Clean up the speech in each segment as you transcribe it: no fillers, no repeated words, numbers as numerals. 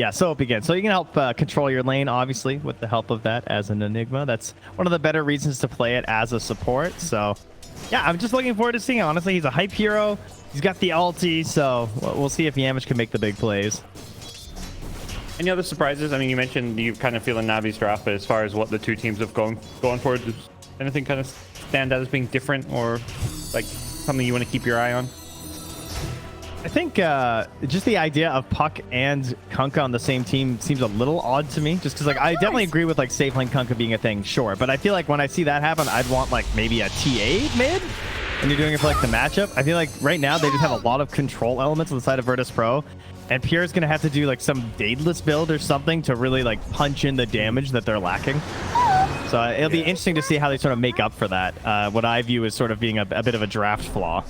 Yeah, so it begins. So you can help control your lane, obviously, with the help of that as an Enigma. That's one of the better reasons to play it as a support. So, yeah, I'm just looking forward to seeing it. Honestly, he's a hype hero. He's got the ulti, so we'll see if Yamich can make the big plays. Any other surprises? I mean, you mentioned you kind of feeling Navi's draft, but as far as what the two teams have gone for, does anything kind of stand out as being different or like something you want to keep your eye on? I think just the idea of Puck and Kunkka on the same team seems a little odd to me. Just because, like, I definitely agree with like safe lane Kunkka being a thing, sure. But I feel like when I see that happen, I'd want like maybe a TA mid. And you're doing it for like the matchup. I feel like right now they just have a lot of control elements on the side of Virtus.pro. And Pierre's going to have to do like some Daedalus build or something to really like punch in the damage that they're lacking. So it'll be interesting to see how they sort of make up for that. What I view as sort of being a bit of a draft flaw.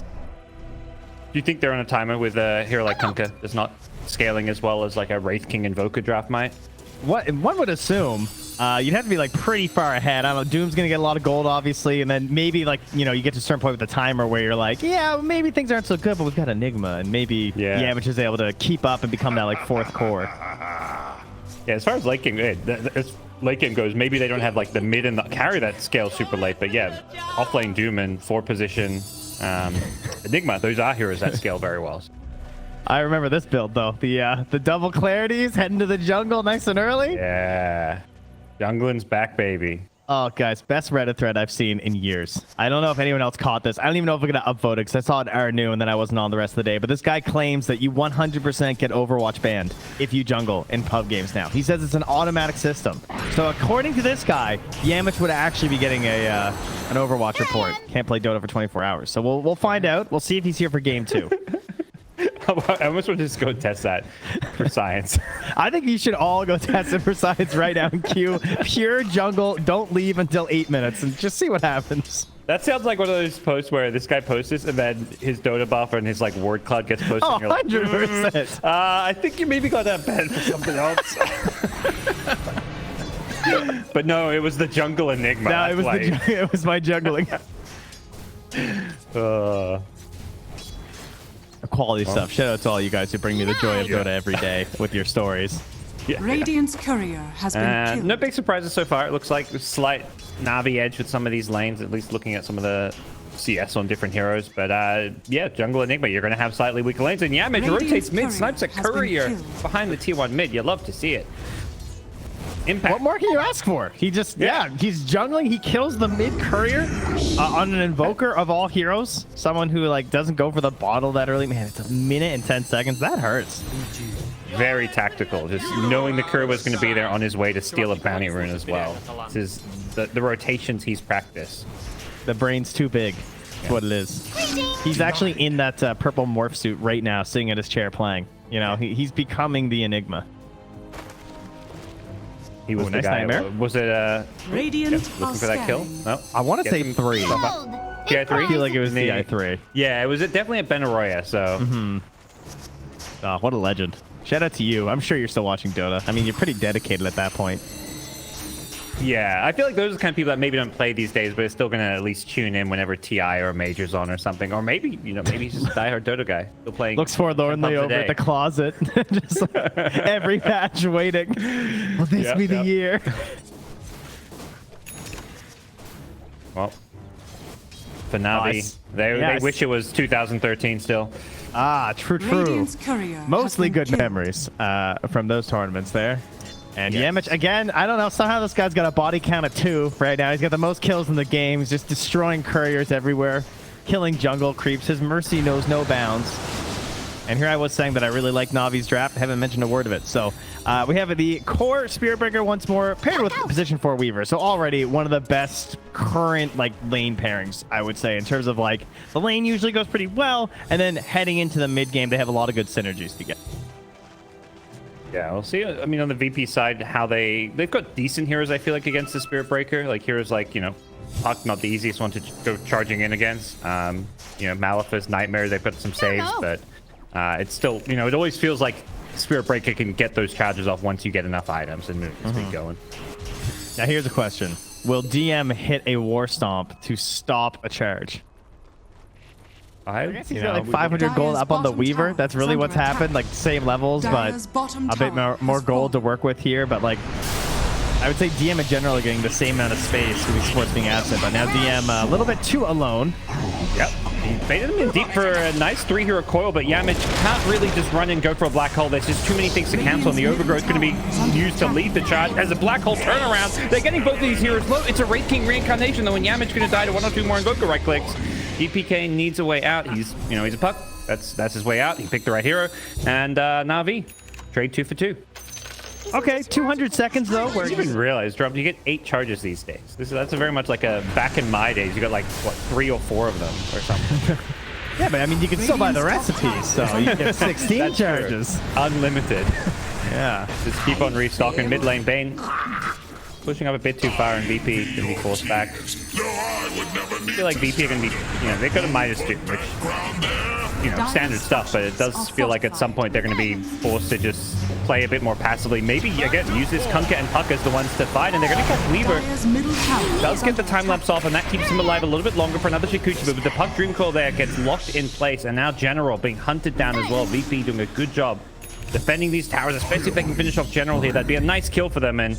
Do you think they're on a timer with a hero like Kunkka that's not scaling as well as like a Wraith King Invoker draft might? One would assume you'd have to be like pretty far ahead. I don't know. Doom's gonna get a lot of gold, obviously, and then maybe like you get to a certain point with the timer where you're like, yeah, maybe things aren't so good, but we've got Enigma, and maybe Yamich is able to keep up and become that like fourth core. Yeah, as far as late game, as late game goes, maybe they don't have like the mid and the carry that scales super late, but yeah, off lane Doom and 4 position Enigma, those are heroes that scale very well. I remember this build though. The double clarities heading to the jungle nice and early. Yeah. Jungling's back, baby. Oh, guys, best Reddit thread I've seen in years. I don't know if anyone else caught this. I don't even know if we're going to upvote it because I saw it at noon and then I wasn't on the rest of the day. But this guy claims that you 100% get Overwatch banned if you jungle in pub games now. He says it's an automatic system. So according to this guy, Yamich would actually be getting an Overwatch report. Can't play Dota for 24 hours. So we'll find out. We'll see if he's here for game 2. I almost want to just go test that for science. I think you should all go test it for science right now in queue. Pure jungle. Don't leave until 8 minutes and just see what happens. That sounds like one of those posts where this guy posts this and then his Dota buff and his like word cloud gets posted. Oh, and you're like, 100%. I think you maybe got that banned for something else. But no, it was the jungle Enigma. No, it was my jungling. Quality stuff. Shout out to all you guys who bring me the joy of Dota every day with your stories. Radiant's courier has been killed. No big surprises so far. It looks like a slight Navi edge with some of these lanes, at least looking at some of the CS on different heroes. But yeah, jungle Enigma, you're going to have slightly weaker lanes. And Yamich rotates mid, snipes a courier behind the T1 mid. You love to see it. Impact. What more can you ask for? He just, he's jungling. He kills the mid courier on an invoker of all heroes. Someone who like doesn't go for the bottle that early. Man, it's a minute and 10 seconds. That hurts. Very tactical. Just knowing the courier was going to be there on his way to steal a bounty rune as well. This is the rotations he's practiced. The brain's too big. That's what it is. He's actually in that purple morph suit right now, sitting at his chair playing. You know, he's becoming the Enigma. He was the nice guy. nightmare. Was it Radiant looking for that kill? No. I want to say 3. TI3? I feel like it was TI3. Yeah, it was definitely at Benaroya, so. Oh, what a legend. Shout out to you. I'm sure you're still watching Dota. I mean, you're pretty dedicated at that point. Yeah, I feel like those are the kind of people that maybe don't play these days, but are still going to at least tune in whenever TI or Major's on or something. Or maybe, maybe he's just a diehard Dota guy. Still playing. Looks forlornly over at the closet. Just like every match waiting. Will this be the year? Well, for Navi, they wish it was 2013 still. Ah, true. Mostly good memories from those tournaments there. And Yamich, again, I don't know, somehow this guy's got a body count of 2 right now. He's got the most kills in the game. He's just destroying couriers everywhere, killing jungle creeps. His mercy knows no bounds. And here I was saying that I really like Navi's draft. I haven't mentioned a word of it. So we have the core Spiritbreaker once more, paired with position 4 Weaver. So already one of the best current like lane pairings, I would say, in terms of like the lane usually goes pretty well. And then heading into the mid game, they have a lot of good synergies together. Yeah, we'll see. I mean, on the VP side, how they've got decent heroes, I feel like, against the Spirit Breaker. Like heroes like, Puck, not the easiest one to go charging in against. Malefus, Nightmare, they've got some saves, but it's still, it always feels like Spirit Breaker can get those charges off once you get enough items and move this going. Now, here's a question. Will DM hit a War Stomp to stop a charge? I guess he's got like 500 gold up on the Weaver. That's really what's happened. Like same levels, but a bit more gold to work with here. But like, I would say DM in general are getting the same amount of space because he supports being absent. But now DM a little bit too alone. Yep. He baited him in deep for a nice 3-hero coil, but Yamich can't really just run and go for a black hole. There's just too many things to cancel, and the overgrowth is going to be used to lead the charge as a black hole turnaround. They're getting both of these heroes low. It's a Wraith King reincarnation, though, and Yamich going to die to 1 or 2 more Invoker right clicks. GPK needs a way out. He's a puck. That's his way out. He picked the right hero. And NAVI, trade 2 for 2. Okay, 200 seconds though. Where you didn't realize, Drum, you get 8 charges these days. That's very much like a back in my days. You got like what 3 or 4 of them or something. Yeah, but I mean you can still buy the recipes, so you get 16 charges. True. Unlimited. Yeah. Just keep on restocking. Mid lane Bane pushing up a bit too far, and VP gonna be forced back. I feel like VP are gonna be, they got a -2, which standard stuff, but it does feel like at some point they're going to be forced to just play a bit more passively. Maybe, again, use this Kunkka and Puck as the ones to fight, and they're going to catch Weaver. Does get the time lapse off, and that keeps him alive a little bit longer for another Shukuchi, but with the Puck Dream Coil there, gets locked in place, and now General being hunted down as well. VP doing a good job defending these towers, especially if they can finish off General here. That'd be a nice kill for them, and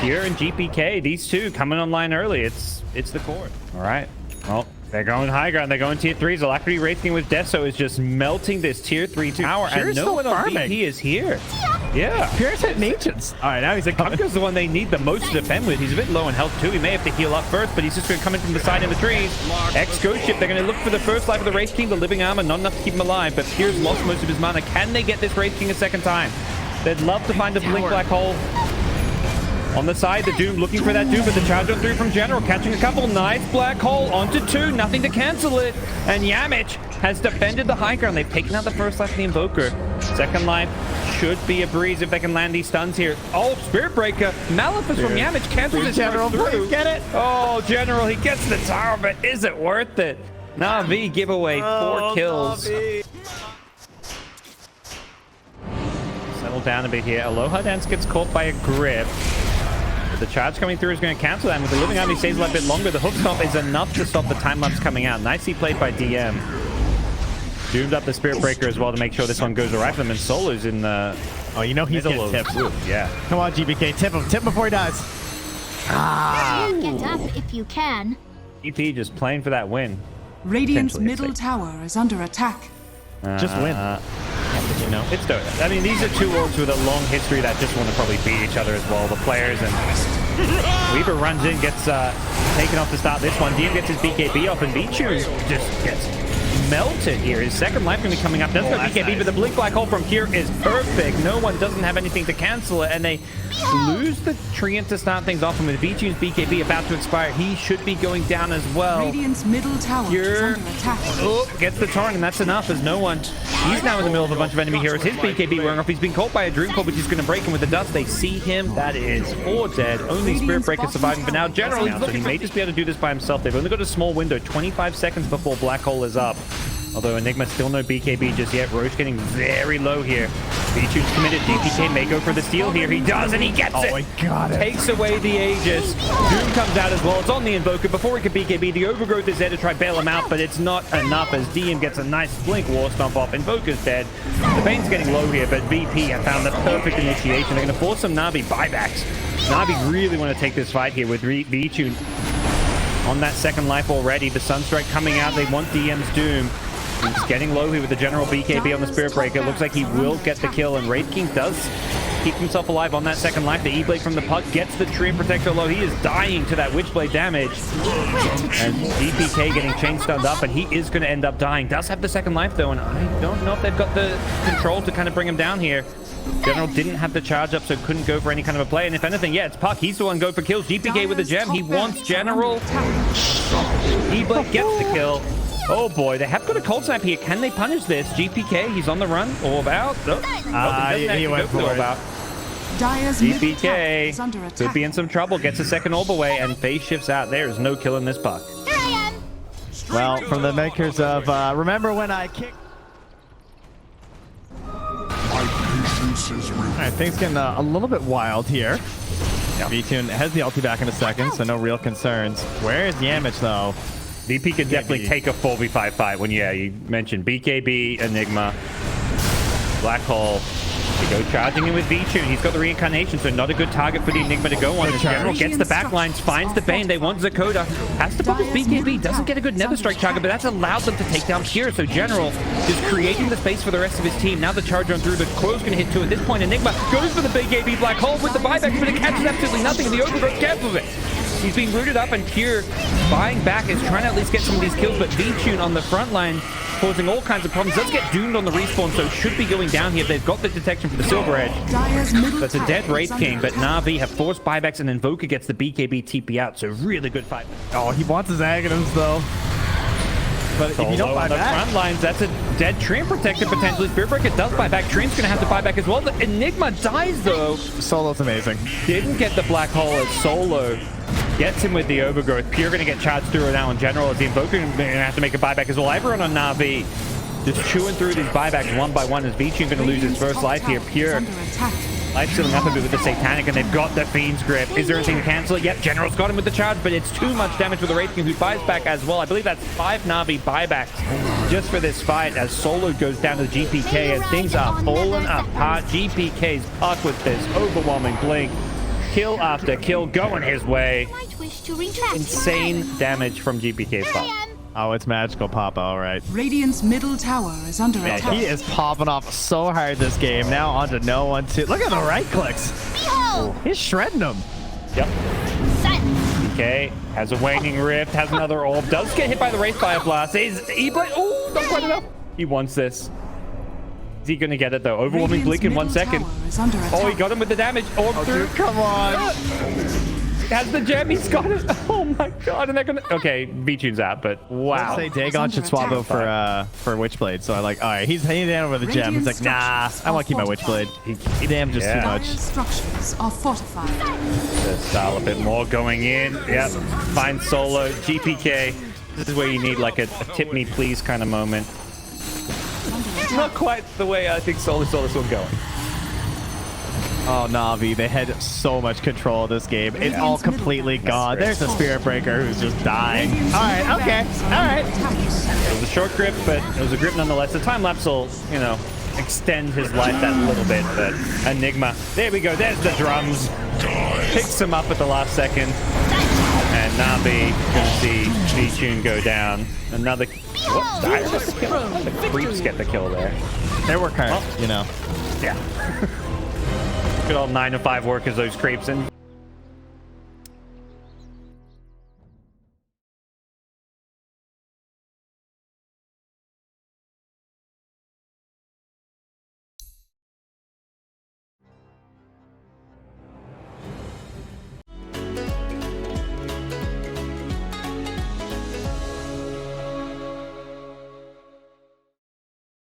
Pure and GPK, these two coming online early. It's the core. All right. Well, they're going high ground. They're going tier 3s. Alacrity Wraithing with Deso is just melting this tier 3 tower, and no one on VP is here. Yeah. Pure's hitting ancients. All right, now he's Kunkka's the one they need the most to defend with. He's a bit low in health too. He may have to heal up first, but he's just going to come in from the side in the trees. X Ghost Ship. They're going to look for the first life of the Wraith King, the living armor, not enough to keep him alive. But Pure's lost most of his mana. Can they get this Wraith King a second time? They'd love to find a blink black hole. On the side, the Doom looking for that Doom, but the charge on through from General, catching a couple. Nice black hole onto 2, nothing to cancel it. And Yamich has defended the high ground. They've taken out the first life of the Invoker. Second life should be a breeze if they can land these stuns here. Oh, Spirit Breaker. Maleficent from Yamich cancels his General, through. Get it? Oh, General, he gets the tower, but is it worth it? NAVI giveaway, 4 kills. NAVI. Settle down a bit here. Aloha Dance gets caught by a grip. The charge coming through is going to cancel that, and with the living army stays a little bit longer. The hook stop is enough to stop the time lapse coming out. Nicely played by DM. Doomed up the Spirit Breaker as well to make sure this one goes alright for them, and Solo's in the... Oh, he's a low tip. Yeah. Come on, GPK, tip him. Tip before he dies. Get up if you can. EP just playing for that win. Radiant's middle tower is under attack. Just win. It's Dota. I mean, these are 2 orgs with a long history that just want to probably beat each other as well, the players. And Weaver runs in, gets taken off to start this one. DM gets his BKB off, and Bichu just gets melted here. His second life going to be coming up. Doesn't have BKB, nice. But the blink black hole from Pure is perfect. No one doesn't have anything to cancel it, and they lose the treant to start things off. And with Bichu's BKB about to expire, he should be going down as well. Radiant's middle tower is under attack. Oh, gets the torrent, and that's enough as no one... He's now in the middle of a bunch of enemy heroes. His BKB wearing off. He's been caught by a Dream Coil, which is going to break him with the dust. They see him. That is 4 dead. Only Spirit Breaker surviving. But now General is looking, so he may just be able to do this by himself. They've only got a small window, 25 seconds before Black Hole is up. Although Enigma still no BKB just yet. Roche getting very low here. Bichu's committed. DPK may go for the steal here. He does, and he gets it. Oh, he got it. Takes away the Aegis. Doom comes out as well. It's on the Invoker. Before he can BKB, the Overgrowth is there to try bail him out, but it's not enough as DM gets a nice blink War Stomp off. Invoker's dead. The Bane's getting low here, but VP have found the perfect initiation. They're going to force some NAVI buybacks. NAVI really want to take this fight here with Bichu on that second life already. The Sunstrike coming out. They want DM's Doom. He's getting low here with the General BKB on the Spirit Breaker. Looks like he will get the kill, and Wraith King does keep himself alive on that second life. The E-Blade from the Puck gets the Treant Protector low. He is dying to that Witchblade damage. And DPK getting chain stunned up, and he is going to end up dying. Does have the second life, though, and I don't know if they've got the control to kind of bring him down here. General didn't have the charge up, so couldn't go for any kind of a play. And if anything, yeah, it's Puck. He's the one going for kills. GPK with the gem. He wants General. E-Blade gets the kill. Oh boy, they have got a cold snap here. Can they punish this? GPK, he's on the run. All about. He went for it. GPK could be in some trouble. Gets a second orb away and phase shifts out. There is no killing this Puck. Well, from the makers of Remember When I Kicked... Alright, things getting a little bit wild here. Yep. V-Tune has the ulti back in a second, so no real concerns. Where is Yamich, though? VP can definitely take a 4v5 fight when, yeah, you mentioned BKB, Enigma, Black Hole. They go charging in with V-Tune. He's got the reincarnation, so not a good target for the Enigma to go on. As General gets the backlines, finds the Bane. They want Zakoda. Has to pop his BKB. Doesn't get a good Nether Strike target, but that's allowed them to take down Pure. So General is creating the space for the rest of his team. Now the charge on through. The Crow's going to hit 2 at this point. Enigma goes for the BKB Black Hole with the buyback, but it catches absolutely nothing, and the Overgrowth cancels it. He's being rooted up, and Pure buying back is trying to at least get some of these kills, but V-Tune on the front line causing all kinds of problems. Does get doomed on the respawn, so should be going down here. They've got the detection for the Silver Edge. That's a dead Wraith King, but NAVI have forced buybacks, and Invoker gets the BKB TP out, so really good fight. Oh, he wants his Aghanims, though. But if you don't buy on the back, front lines, that's a dead Treant Protector potentially. Spirit Breaker does buy back. Treant's going to have to buy back as well. The Enigma dies, though. Solo's amazing. Didn't get the Black Hole as Solo gets him with the Overgrowth. Pure going to get charged through it now in general, as the Invoker going to have to make a buyback as well. Everyone on NAVI just chewing through these buybacks one by one, as V-Tune going to lose his first life here. Pure life stealing up a bit with the Satanic, and they've got the Fiend's Grip. Is there anything to cancel it? Yep, General's got him with the charge, but it's too much damage for the Wraith King, who buys back as well. I believe that's 5 NAVI buybacks just for this fight, as Solo goes down to the GPK, as things are falling apart. GPK's puck with this overwhelming blink. Kill after kill going his way. Insane damage from GPK's puck. Oh, it's magical, Papa. All right. Radiant's middle tower is under attack. He is popping off so hard this game. Now onto no one, two. Look at the right clicks. He's shredding them. Yep. GPK has a waning rift, has another orb, does get hit by the Wraith Fire Blast. Is E-Blade? Oh, not quite enough. He wants this. Is he going to get it, though? Overwhelming blink in 1 second. Oh, he got him with the damage. Orb through. Dude, come on. Has the gem, he's got it. Oh my god, and they're gonna. Okay, V-Tune's out, but wow. I'd say Dagon should swap out for Witchblade. So I like, all right, he's hanging down over the gem. He's like, nah, I want to keep my Witchblade. He damages too much. Structures are fortified. The style a bit more going in. Yep, fine Solo. GPK. This is where you need like a tip me please kind of moment. Not quite the way I think Solo's one going. Oh, Navi, they had so much control of this game. It's all completely gone. There's a Spirit Breaker who's just dying. All right, okay, all right. It was a short grip, but it was a grip nonetheless. The time lapse will, you know, extend his life that little bit, but Enigma. There we go, there's the drums. Picks him up at the last second. And Navi gonna see V-Tune go down. Another... What? The creeps get the kill there. They work hard, you know. Yeah. Good old 9 to 5 work as those creeps, and